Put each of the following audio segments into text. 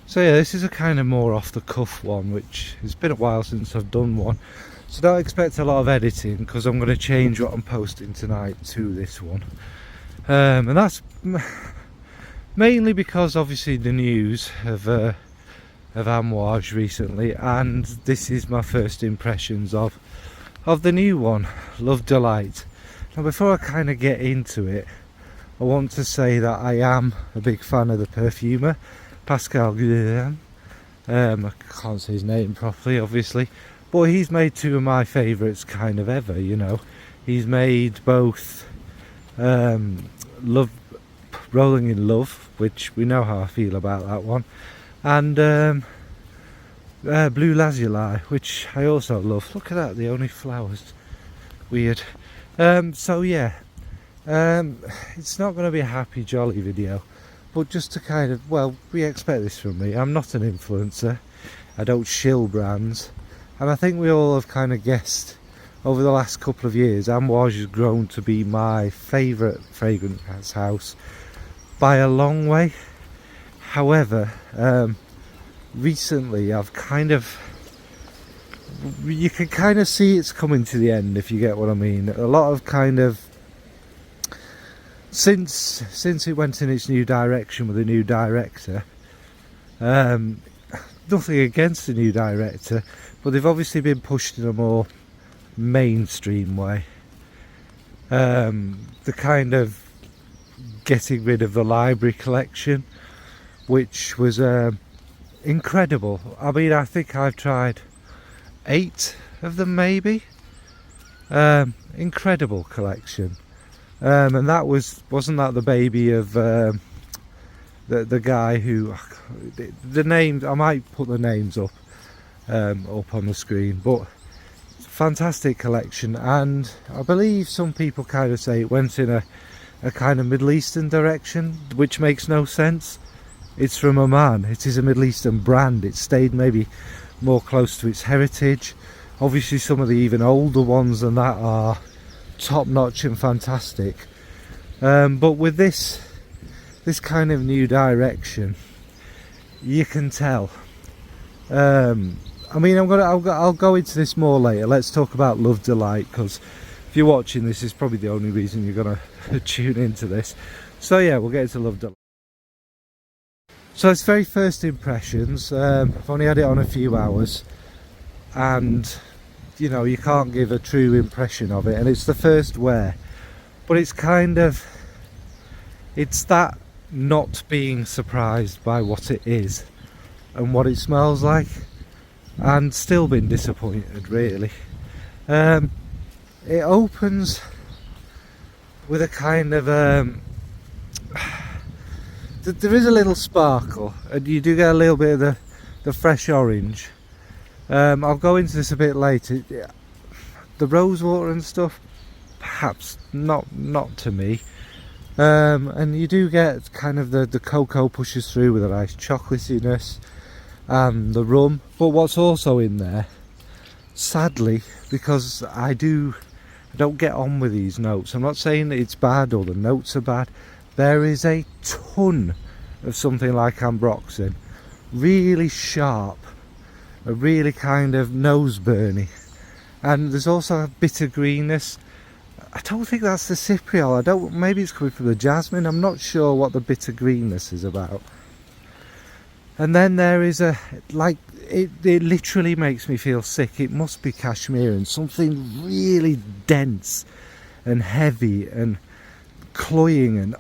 So yeah, this is a kind of more off the cuff one, which it's been a while since I've done one, so don't expect a lot of editing because I'm going to change what I'm posting tonight to this one. And that's mainly because obviously the news of Amouage recently, and this is my first impressions of the new one, Love Delight. Now before I kind of get into it, I want to say that I am a big fan of the perfumer Pascal Guilhem. I can't say his name properly obviously, but he's made two of my favourites kind of ever, you know. He's made both Love, Rolling in Love, which we know how I feel about that one, and Blue Lazuli, which I also love. Look at that, the only flowers. Weird. So yeah, it's not going to be a happy jolly video, but just to kind of, well, we expect this from me. I'm not an influencer, I don't shill brands, and I think we all have kind of guessed over the last couple of years Amouage has grown to be my favourite fragrance house by a long way. However, recently I've kind of, you can kind of see it's coming to the end, if you get what I mean. A lot of kind of, since it went in its new direction with a new director, nothing against the new director, but they've obviously been pushed in a more mainstream way. The kind of getting rid of the library collection, which was incredible. I mean, I think I've tried 8 of them maybe. Incredible collection. And that wasn't that the baby of the guy who, the names, I might put the names up on the screen, but fantastic collection. And I believe some people kind of say it went in a kind of Middle Eastern direction, which makes no sense. It's from Oman, it is a Middle Eastern brand, it stayed maybe more close to its heritage. Obviously some of the even older ones than that are top notch and fantastic, but with this kind of new direction, you can tell. I mean, I'll go into this more later. Let's talk about Love Delight, because if you're watching this, is probably the only reason you're gonna tune into this. So yeah, we'll get into Love Delight. So it's very first impressions. I've only had it on a few hours, and you know, you can't give a true impression of it, and it's the first wear, but it's kind of, it's that not being surprised by what it is and what it smells like, and still been disappointed really. It opens with a kind of there is a little sparkle, and you do get a little bit of the fresh orange. I'll go into this a bit later. The rose water and stuff, perhaps not to me. And you do get kind of the cocoa pushes through with a nice chocolatiness, and the rum. But what's also in there, sadly, because I don't get on with these notes. I'm not saying that it's bad or the notes are bad. There is a ton of something like ambroxan, really sharp, a really kind of nose burny, and there's also a bitter greenness. I don't think that's the cypriol. Maybe it's coming from the jasmine. I'm not sure what the bitter greenness is about. And then there is a, like, it literally makes me feel sick. It must be cashmere, and something really dense and heavy and cloying and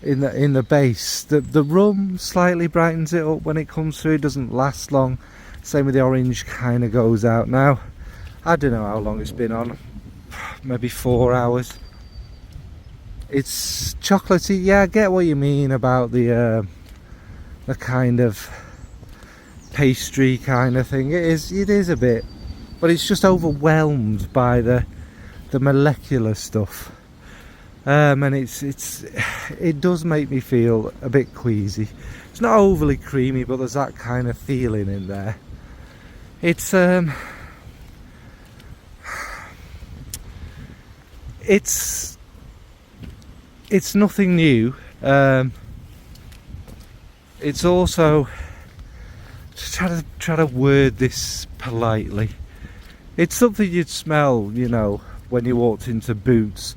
in the base. The rum slightly brightens it up when it comes through. It doesn't last long. Same with the orange, kind of goes out. Now I don't know how long it's been on, maybe 4 hours. It's chocolatey. Yeah, I get what you mean about the kind of pastry kind of thing. It is a bit, but it's just overwhelmed by the molecular stuff. And it does make me feel a bit queasy. It's not overly creamy, but there's that kind of feeling in there. It's nothing new. it's also, to try to word this politely, it's something you'd smell, you know, when you walked into Boots,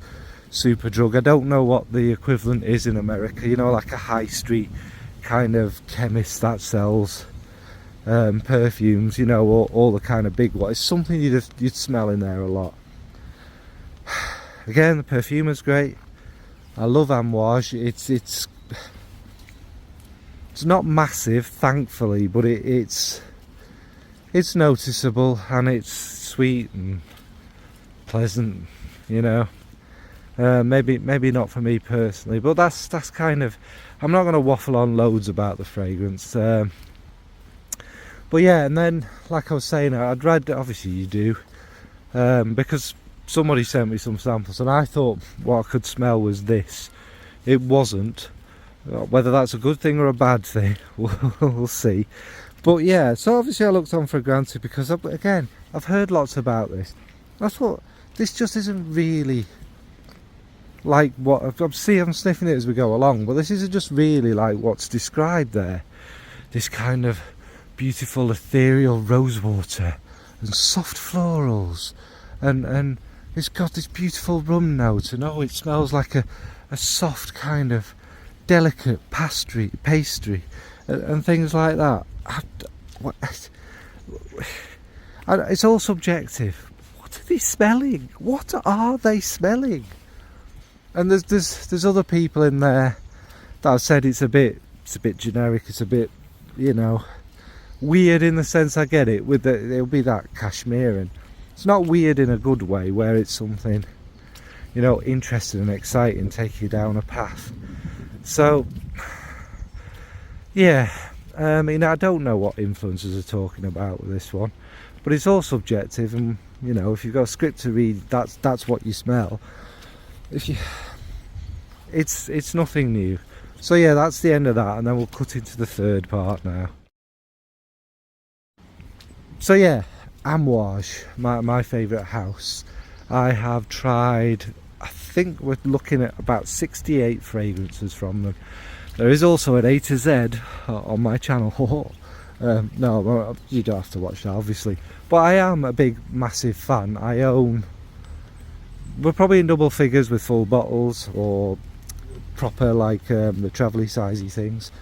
Superdrug. I don't know what the equivalent is in America, you know, like a high street kind of chemist that sells perfumes, you know, or all the kind of big ones. It's something you'd smell in there a lot. Again, the perfume is great. I love Amouage. It's not massive, thankfully, but it's noticeable, and it's sweet and pleasant, you know. Maybe not for me personally, but that's kind of, I'm not going to waffle on loads about the fragrance. But yeah, and then like I was saying, I'd read, obviously you do, because somebody sent me some samples and I thought what I could smell was this. It wasn't. Whether that's a good thing or a bad thing, we'll see. But yeah, so obviously I looked on Fragrantia because I've heard lots about this. I thought this just isn't really like what I'm sniffing it as we go along, but this isn't just really like what's described there. This kind of beautiful ethereal rosewater and soft florals, and it's got this beautiful rum note, and oh, it smells like a soft kind of delicate pastry and things like that. It's all subjective. What are they smelling? What are they smelling? And there's other people in there that have said it's a bit generic. It's a bit, you know, weird in the sense, I get it. It'll be that cashmere, and it's not weird in a good way, where it's something, you know, interesting and exciting, take you down a path. So yeah, I mean, I don't know what influencers are talking about with this one, but it's all subjective, and you know, if you've got a script to read, that's what you smell. It's nothing new. So yeah, that's the end of that, and then we'll cut into the third part now. So yeah, Amouage, my favourite house. I have tried, I think we're looking at about 68 fragrances from them. There is also an A to Z on my channel. No, you don't have to watch that obviously, but I am a big massive fan. I own, we're probably in double figures with full bottles or proper like the travel-y sizey things.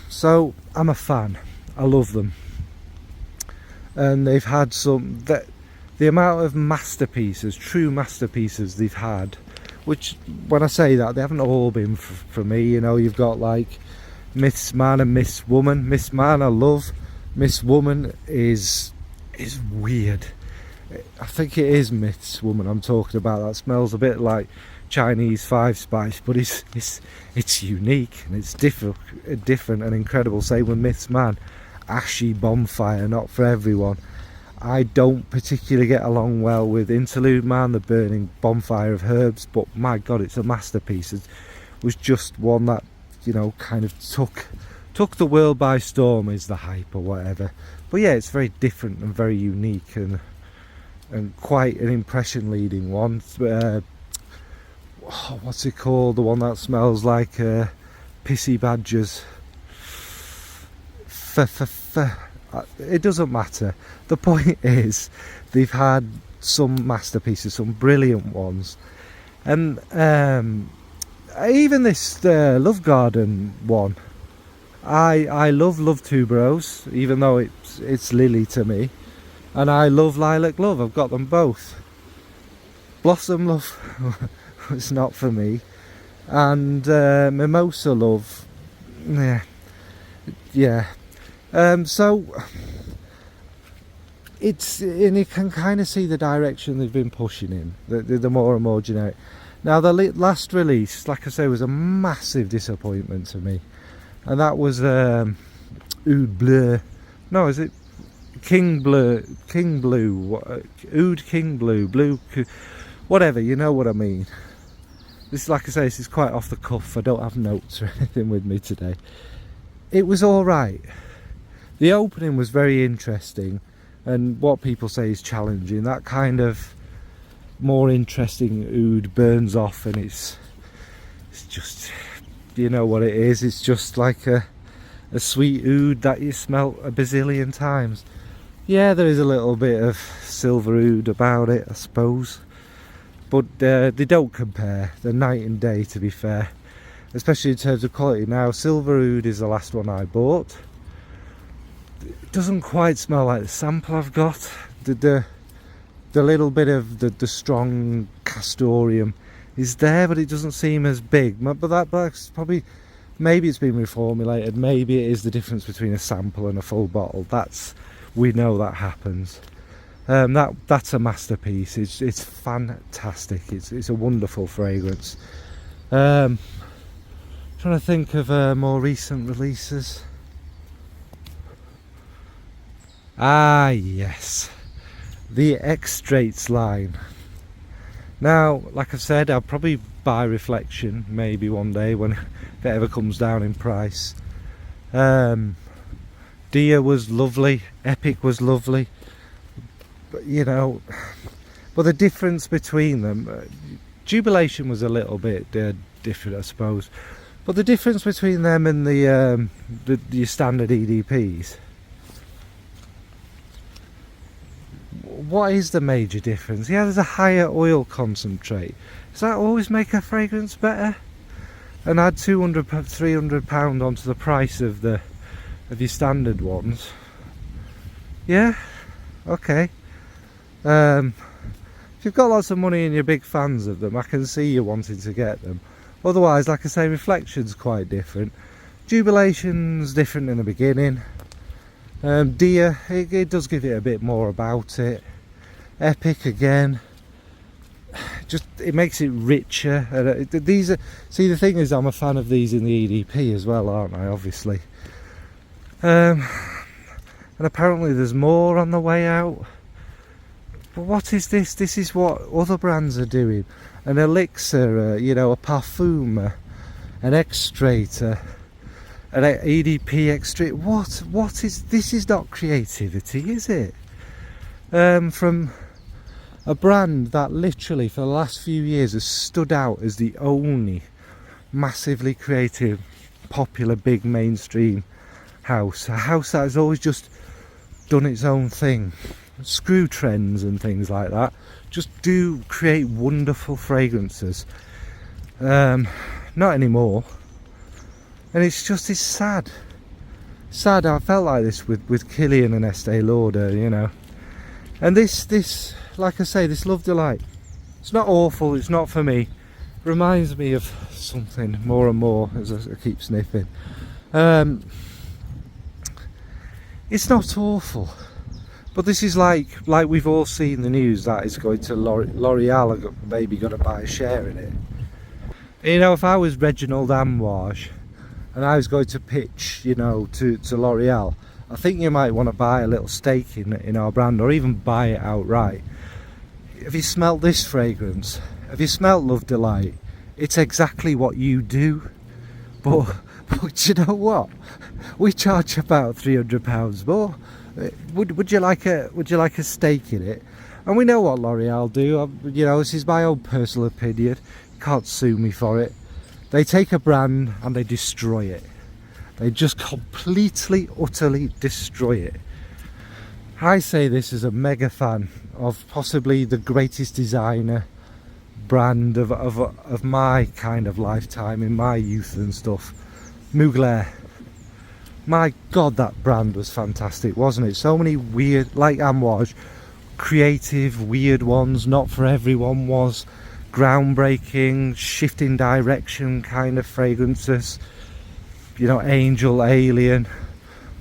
So I'm a fan. I love them, and they've had some, the amount of masterpieces, true masterpieces they've had, which when I say that, they haven't all been for me, you know. You've got like Miss Man and Miss Woman. Miss Man I love. Miss Woman is weird. I think it is Miss Woman I'm talking about. That smells a bit like Chinese 5-spice, but it's unique and it's different and incredible. Same with Miss Man. Ashy bonfire, not for everyone. I don't particularly get along well with Interlude Man, the burning bonfire of herbs, but my god, it's a masterpiece. It was just one that, you know, kind of took the world by storm, is the hype or whatever. But yeah, it's very different and very unique, and quite an impression leading one. What's it called, the one that smells like pissy badgers? It doesn't matter. The point is, they've had some masterpieces, some brilliant ones, and even this Love Garden one, I love Tuberose, even though it's Lily to me, and I love Lilac Love. I've got them both. Blossom Love was not for me, and Mimosa Love, yeah. So it's, and you can kind of see the direction they've been pushing in, the more and more generic. Now the last release, like I say, was a massive disappointment to me, and that was Oud Bleu. No, is it King Blue, Oud King Blue, whatever, you know what I mean. This, like I say, this is quite off the cuff. I don't have notes or anything with me today. It was alright. The opening was very interesting, and what people say is challenging. That kind of more interesting oud burns off, and it's just, you know what it is. It's just like a sweet oud that you smelt a bazillion times. Yeah, there is a little bit of silver oud about it, I suppose, but they don't compare. They're night and day, to be fair, especially in terms of quality. Now, silver oud is the last one I bought. It doesn't quite smell like the sample I've got. The little bit of the strong castoreum is there, but it doesn't seem as big. But that's probably, maybe it's been reformulated. Maybe it is the difference between a sample and a full bottle. We know that happens. That's a masterpiece. It's fantastic. It's a wonderful fragrance. Trying to think of more recent releases. Ah, yes, the Extraits line. Now, like I said, I'll probably buy Reflection maybe one day when it ever comes down in price. Dia was lovely, Epic was lovely, but but the difference between them, Jubilation was a little bit different, I suppose, but the difference between them and the your standard EDPs, what is the major difference? Yeah, there's a higher oil concentrate. Does that always make a fragrance better? And add £200–300 onto the price of your standard ones. Yeah, okay. If you've got lots of money and you're big fans of them, I can see you wanting to get them. Otherwise, like I say, Reflection's quite different. Jubilation's different in the beginning. Dia, it does give it a bit more about it. Epic again, just it makes it richer. These are, see, the thing is, I'm a fan of these in the EDP as well, aren't I? Obviously. And apparently there's more on the way out. But what is this? This is what other brands are doing. An elixir, a parfum, an extractor, an EDP extract. What is this? Is not creativity, is it? From a brand that literally for the last few years has stood out as the only massively creative, popular, big mainstream house. A house that has always just done its own thing. Screw trends and things like that. Just do create wonderful fragrances. Not anymore. And it's sad. Sad. I felt like this with Kilian and Estee Lauder, And this, like I say, this Love Delight, it's not awful, it's not for me. It reminds me of something more and more as I keep sniffing. It's not awful, but this is like we've all seen the news that it's going to L'Oreal are maybe going to buy a share in it. If I was Reginald Amouage and I was going to pitch, to L'Oreal, I think you might want to buy a little stake in our brand, or even buy it outright. Have you smelt this fragrance? Have you smelt Love Delight? It's exactly what you do. But you know what? We charge about £300 more. Would you like a stake in it? And we know what L'Oreal do. This is my own personal opinion. You can't sue me for it. They take a brand and they destroy it. They just completely, utterly destroy it. I say this as a mega fan of possibly the greatest designer brand of my kind of lifetime, in my youth and stuff. Mugler. My God, that brand was fantastic, wasn't it? So many weird, like Amouage, creative, weird ones, not for everyone, was groundbreaking, shifting direction kind of fragrances. Angel, Alien,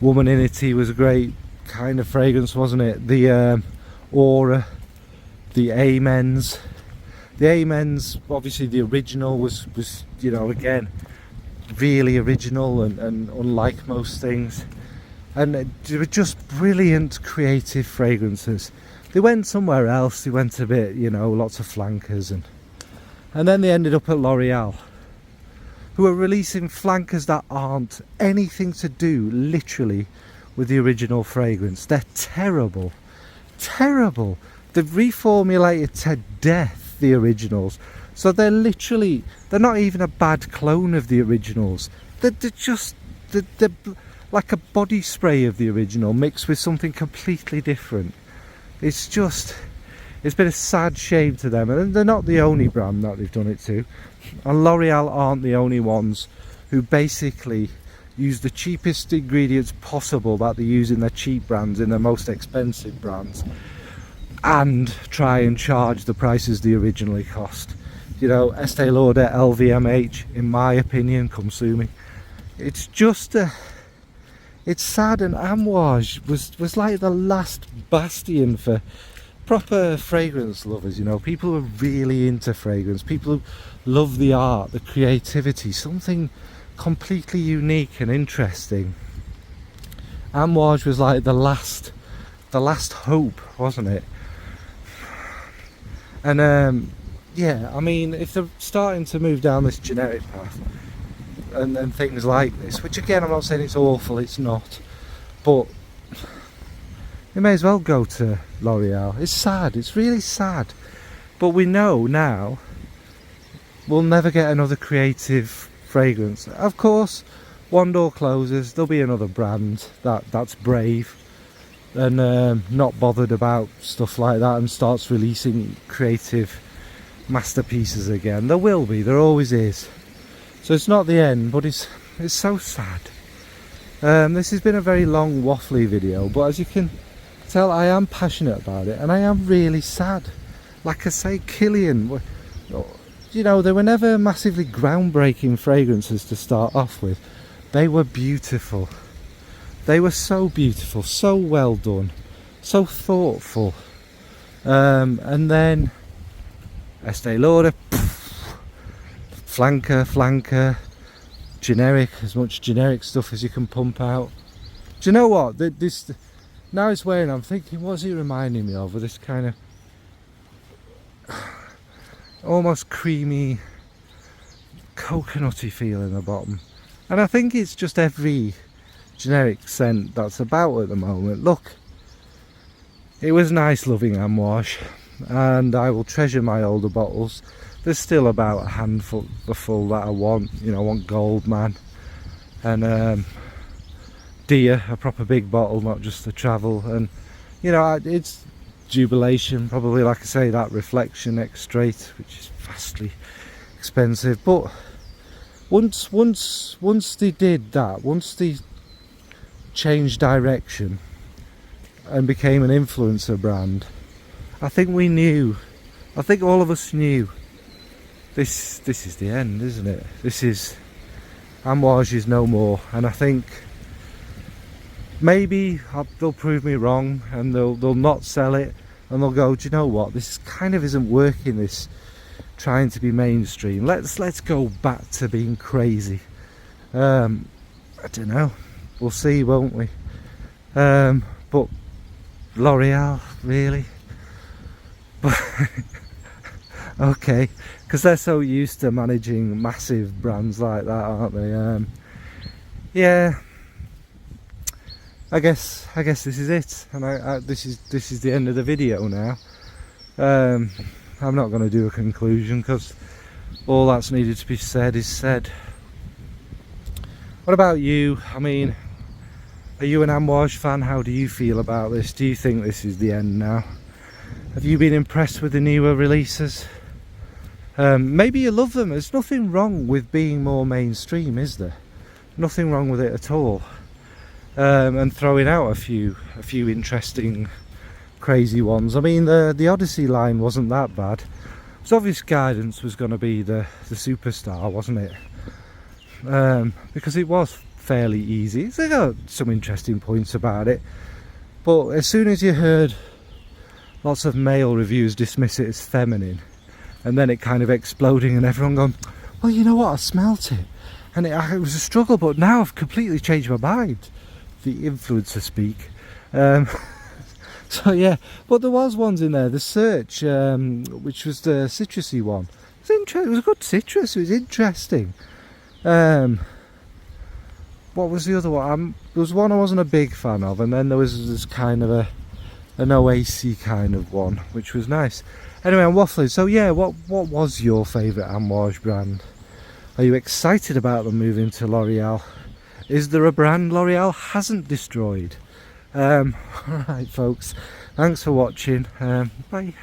Womaninity was a great kind of fragrance, wasn't it? The Aura, the Amens. The Amens, obviously the original was again, really original and unlike most things. And they were just brilliant creative fragrances. They went somewhere else, they went a bit, lots of flankers, and then they ended up at L'Oreal, who are releasing flankers that aren't anything to do, literally, with the original fragrance. They're terrible. Terrible. They've reformulated to death the originals. So they're not even a bad clone of the originals. They're like a body spray of the original mixed with something completely different. It's been a sad shame to them, and they're not the only brand that they've done it to, and L'Oreal aren't the only ones who basically use the cheapest ingredients possible that they use in their cheap brands, in their most expensive brands, and try and charge the prices they originally cost. You know, Estee Lauder, LVMH, in my opinion, come sue me. It's just it's sad, and Amouage was like the last bastion for proper fragrance lovers, you know, people who are really into fragrance, people who love the art, the creativity, something completely unique and interesting. Amouage was like the last hope, wasn't it? And yeah, I mean, if they're starting to move down this generic path and things like this, which again, I'm not saying it's awful, it's not, but you may as well go to L'Oreal. It's sad, it's really sad, but we know now we'll never get another creative fragrance. Of course, one door closes, there'll be another brand that's brave and not bothered about stuff like that and starts releasing creative masterpieces again. There will be, there always is. So it's not the end, but it's so sad. This has been a very long waffly video, but as you can tell, I am passionate about it, and I am really sad. Like I say, Killian, you know, they were never massively groundbreaking fragrances to start off with. They were beautiful. They were so beautiful, so well done, so thoughtful. And then Estee Lauder, flanker, generic, as much generic stuff as you can pump out. Do you know what? This now it's wearing, I'm thinking, what's it reminding me of? With this kind of almost creamy, coconutty feel in the bottom. And I think it's just every generic scent that's about at the moment. Look, it was nice loving Amouage, and I will treasure my older bottles. There's still about a handful full that I want. You know, I want Goldman and Deer, a proper big bottle, not just the travel. And you know, it's Jubilation, probably, like I say, that Reflection X Straight, which is vastly expensive. But once they did that, once they changed direction and became an influencer brand, I think we knew, I think all of us knew, this is the end, isn't it? This is, Amouage is no more. And I think maybe they'll prove me wrong, and they'll not sell it, and they'll go, do you know what, this kind of isn't working, this trying to be mainstream, let's go back to being crazy. I don't know, we'll see, won't we? But L'Oreal, really? But okay, because they're so used to managing massive brands like that, aren't they? Yeah, I guess this is it, and this is the end of the video now. I'm not going to do a conclusion because all that's needed to be said is said. What about you? I mean, are you an Amouage fan? How do you feel about this? Do you think this is the end now? Have you been impressed with the newer releases? Maybe you love them. There's nothing wrong with being more mainstream, is there? Nothing wrong with it at all. And throwing out a few interesting, crazy ones. I mean, the Odyssey line wasn't that bad. It's obvious Guidance was going to be the superstar, wasn't it? Because it was fairly easy. They got some interesting points about it, but as soon as you heard lots of male reviews dismiss it as feminine, and then it kind of exploding and everyone going, well, you know what, I smelt it and it was a struggle, but now I've completely changed my mind. The influencer speak. So yeah, but there was ones in there. The Search, which was the citrusy one, it was a good citrus, it was interesting. What was the other one? There was one I wasn't a big fan of, and then there was this kind of an Oasis kind of one, which was nice. Anyway, I'm waffling. So yeah, what was your favourite Amouage brand? Are you excited about them moving to L'Oreal? Is there a brand L'Oreal hasn't destroyed? Alright folks, thanks for watching, bye.